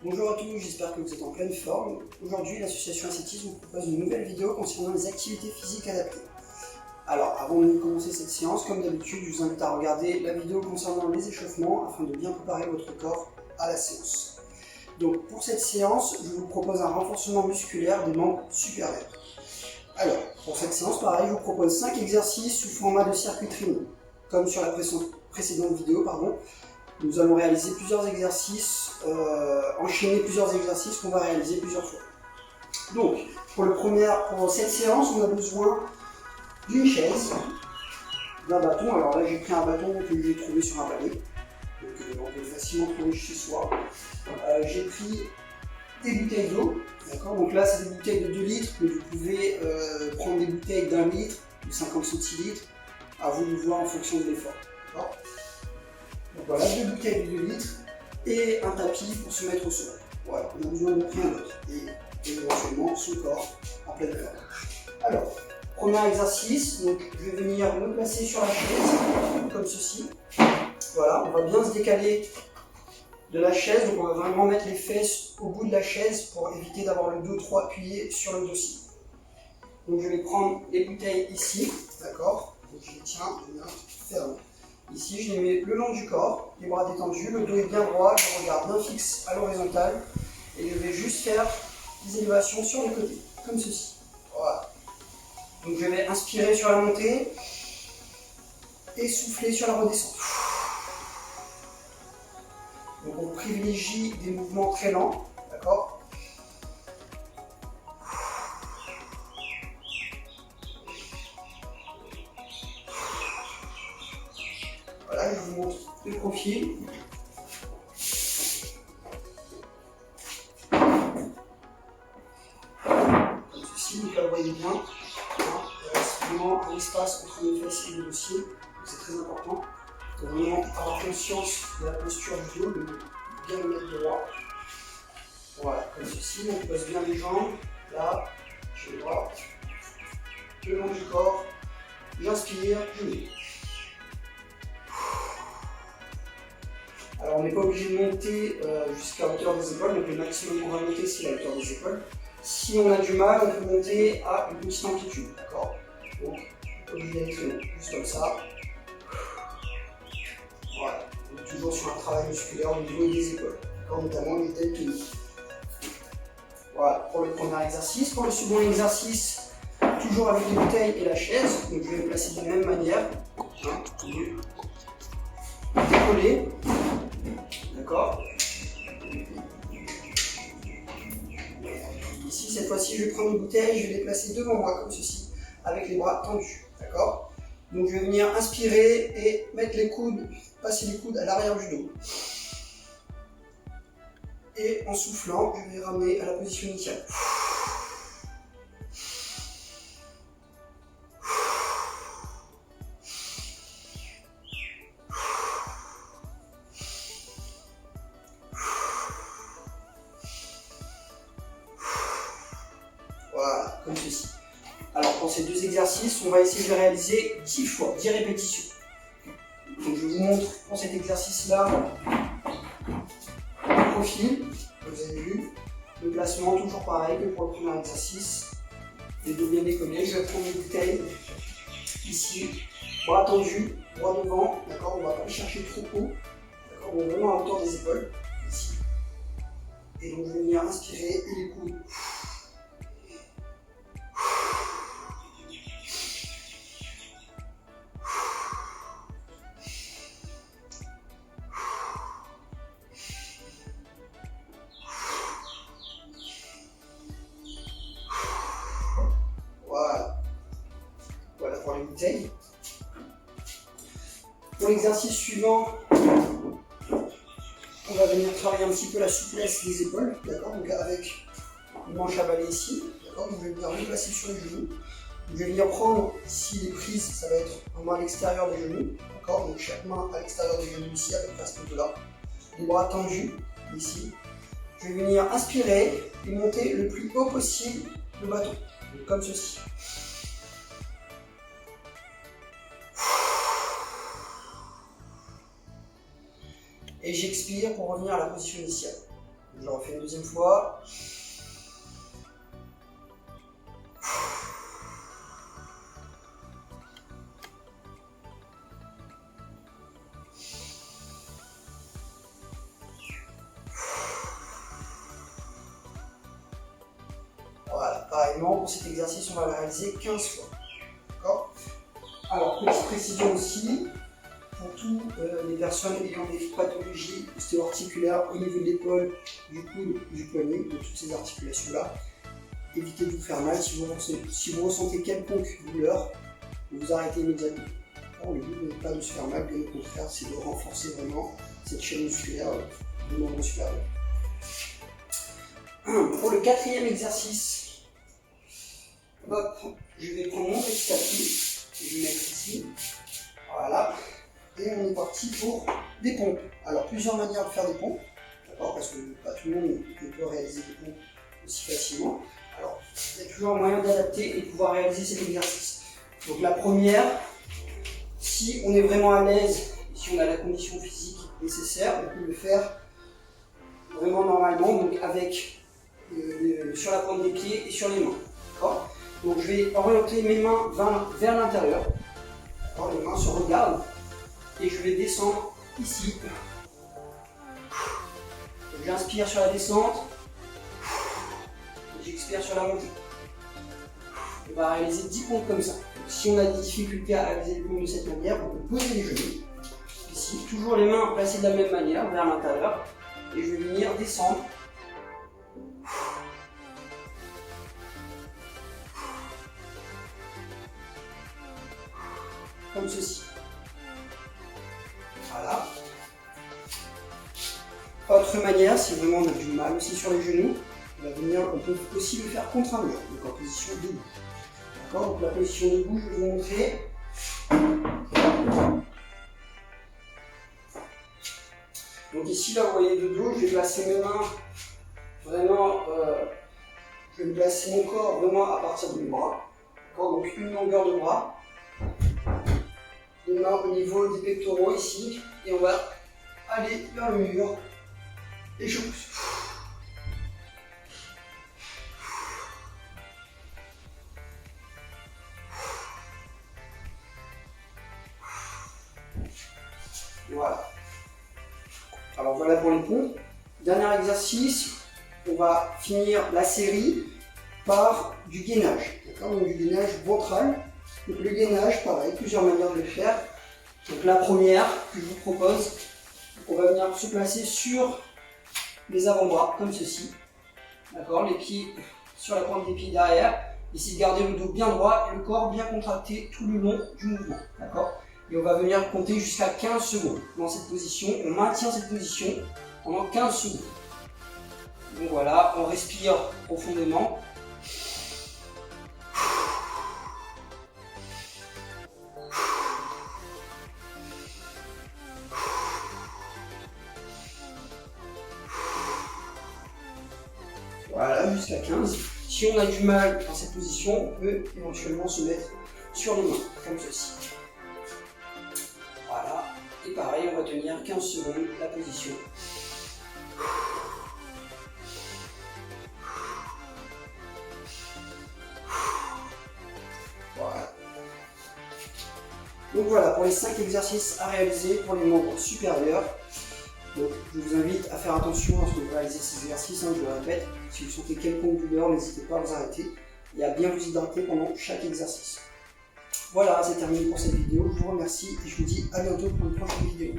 Bonjour à tous, j'espère que vous êtes en pleine forme. Aujourd'hui, l'association Ascétisme vous propose une nouvelle vidéo concernant les activités physiques adaptées. Alors, avant de commencer cette séance, comme d'habitude, je vous invite à regarder la vidéo concernant les échauffements afin de bien préparer votre corps à la séance. Donc, pour cette séance, je vous propose un renforcement musculaire des membres supérieurs. Alors, pour cette séance, pareil, je vous propose 5 exercices sous format de circuit traîneau. Comme sur la précédente vidéo, nous allons réaliser plusieurs exercices, enchaîner plusieurs exercices qu'on va réaliser plusieurs fois. Donc, pour cette séance, on a besoin d'une chaise, d'un bâton. Alors là, j'ai pris un bâton que j'ai trouvé sur un balai, donc on peut facilement trouver chez soi. J'ai pris des bouteilles d'eau, d'accord. Donc là, c'est des bouteilles de 2 litres, mais vous pouvez prendre des bouteilles d'1 litre, de 50 centilitres, à vous de voir en fonction de l'effort. Donc voilà, 2 bouteilles de 2 litres et un tapis pour se mettre au sol. Voilà, on a besoin de rien d'autre. Et éventuellement son corps en pleine forme. Alors, premier exercice, donc je vais venir me placer sur la chaise, comme ceci. Voilà, on va bien se décaler de la chaise, donc on va vraiment mettre les fesses au bout de la chaise pour éviter d'avoir le dos trop appuyé sur le dossier. Donc je vais prendre les bouteilles ici, d'accord. Donc je les tiens bien fermes. Ici, je les mets le long du corps, les bras détendus, le dos est bien droit, je regarde bien fixe à l'horizontale et je vais juste faire des élévations sur les côtés, comme ceci. Voilà. Donc je vais inspirer sur la montée et souffler sur la redescente. Donc on privilégie des mouvements très lents, d'accord. Voilà, je vous montre le profil. Comme ceci, vous la voyez bien. Il reste vraiment un espace entre les fesses et le dossier, c'est très important. Il faut vraiment avoir conscience de la posture du dos, de bien le mettre droit. Voilà, comme ceci, on pose bien les jambes, là, je les bras, le long du corps, j'inspire, je mets. Alors on n'est pas obligé de monter jusqu'à la hauteur des épaules, donc le maximum qu'on va monter c'est la hauteur des épaules. Si on a du mal, on peut monter à une petite amplitude, d'accord. Donc, on est obligé d'aller très long, juste comme ça. Voilà, donc toujours sur un travail musculaire au niveau des épaules, notamment les deltoïdes. Voilà, pour le premier exercice. Pour le second exercice, toujours avec les bouteilles et la chaise, donc je vais me placer de la même manière. Décoller. D'accord. Ici, cette fois-ci, je vais prendre une bouteille, je vais les placer devant moi comme ceci, avec les bras tendus. D'accord. Donc je vais venir inspirer et mettre les coudes, passer les coudes à l'arrière du dos. Et en soufflant, je vais ramener à la position initiale. Voilà, comme ceci. Alors pour ces 2 exercices, on va essayer de réaliser 10 fois, 10 répétitions. Donc je vous montre pour cet exercice-là le profil, que vous avez vu, le placement toujours pareil que pour le premier exercice, les dos bien décollés. Je vais prendre une bouteille ici, bras tendus, bras devant, d'accord, on ne va pas le chercher trop haut, d'accord, on est vraiment à hauteur des épaules, ici. Et donc je vais venir inspirer et les coudes. Voilà pour les bouteilles. Pour l'exercice suivant, on va venir travailler un petit peu la souplesse des épaules, d'accord. Donc avec une manche à balai ici, d'accord. Donc je vais venir me placer sur les genoux. Donc, je vais venir prendre ici les prises, ça va être vraiment à l'extérieur des genoux, d'accord. Donc chaque main à l'extérieur des genoux ici, à peu près à ce niveau-là. Les bras tendus ici. Je vais venir inspirer et monter le plus haut possible le bâton, donc comme ceci. et j'expire pour revenir à la position initiale. Je le refais une deuxième fois. Voilà, pareillement, pour cet exercice, on va le réaliser 15 fois. D'accord? Alors, petite précision aussi, pour toutes les personnes ayant des pathologies ostéo-articulaires au niveau de l'épaule, du coude, du poignet, de toutes ces articulations-là, évitez de vous faire mal. Si vous ressentez quelconque douleur, vous arrêtez immédiatement. Alors, le but n'est pas de se faire mal, bien au contraire, c'est de renforcer vraiment cette chaîne musculaire du membre supérieur. Pour le quatrième exercice, hop, je vais prendre mon petit tapis, je vais le mettre ici, voilà, et on est parti pour des pompes. Alors plusieurs manières de faire des pompes, d'accord, parce que pas tout le monde ne peut réaliser des pompes aussi facilement. Alors il y a toujours un moyen d'adapter et de pouvoir réaliser cet exercice. Donc la première, si on est vraiment à l'aise, si on a la condition physique nécessaire, on peut le faire vraiment normalement, donc avec sur la pointe des pieds et sur les mains. Donc je vais orienter mes mains vers l'intérieur. Les mains se regardent et je vais descendre ici. J'inspire sur la descente, j'expire sur la montée. On va réaliser 10 pompes comme ça. Donc, si on a des difficultés à réaliser les pompes de cette manière, on peut poser les genoux. Ici, toujours les mains placées de la même manière vers l'intérieur. Et je vais venir descendre. Comme ceci. Voilà. Autre manière, si vraiment on a du mal aussi sur les genoux, on peut aussi le faire contre un mur, donc en position debout. D'accord? Donc la position debout, je vais vous montrer. Donc ici, là, vous voyez de dos, je vais placer mes mains vraiment, je vais placer mon corps vraiment à partir de mes bras. Donc une longueur de bras. Les mains au niveau des pectoraux ici, et on va aller vers le mur, et je pousse. Voilà. Alors voilà pour les pompes. Dernier exercice, on va finir la série par du gainage. Donc du gainage ventral. Donc le gainage, pareil, plusieurs manières de le faire. Donc la première que je vous propose, on va venir se placer sur les avant-bras, comme ceci. D'accord, les pieds sur la pointe des pieds derrière. Ici, garder le dos bien droit et le corps bien contracté tout le long du mouvement. D'accord. Et on va venir compter jusqu'à 15 secondes dans cette position. On maintient cette position pendant 15 secondes. Donc voilà, on respire profondément. Voilà, jusqu'à 15. Si on a du mal dans cette position, on peut éventuellement se mettre sur les mains, comme ceci. Voilà, et pareil, on va tenir 15 secondes la position. Voilà. Donc voilà, pour les 5 exercices à réaliser pour les membres supérieurs. Donc, je vous invite à faire attention lorsque vous réalisez ces exercices, je le répète, si vous sentez quelconque douleur, n'hésitez pas à vous arrêter et à bien vous hydrater pendant chaque exercice. Voilà, c'est terminé pour cette vidéo, je vous remercie et je vous dis à bientôt pour une prochaine vidéo.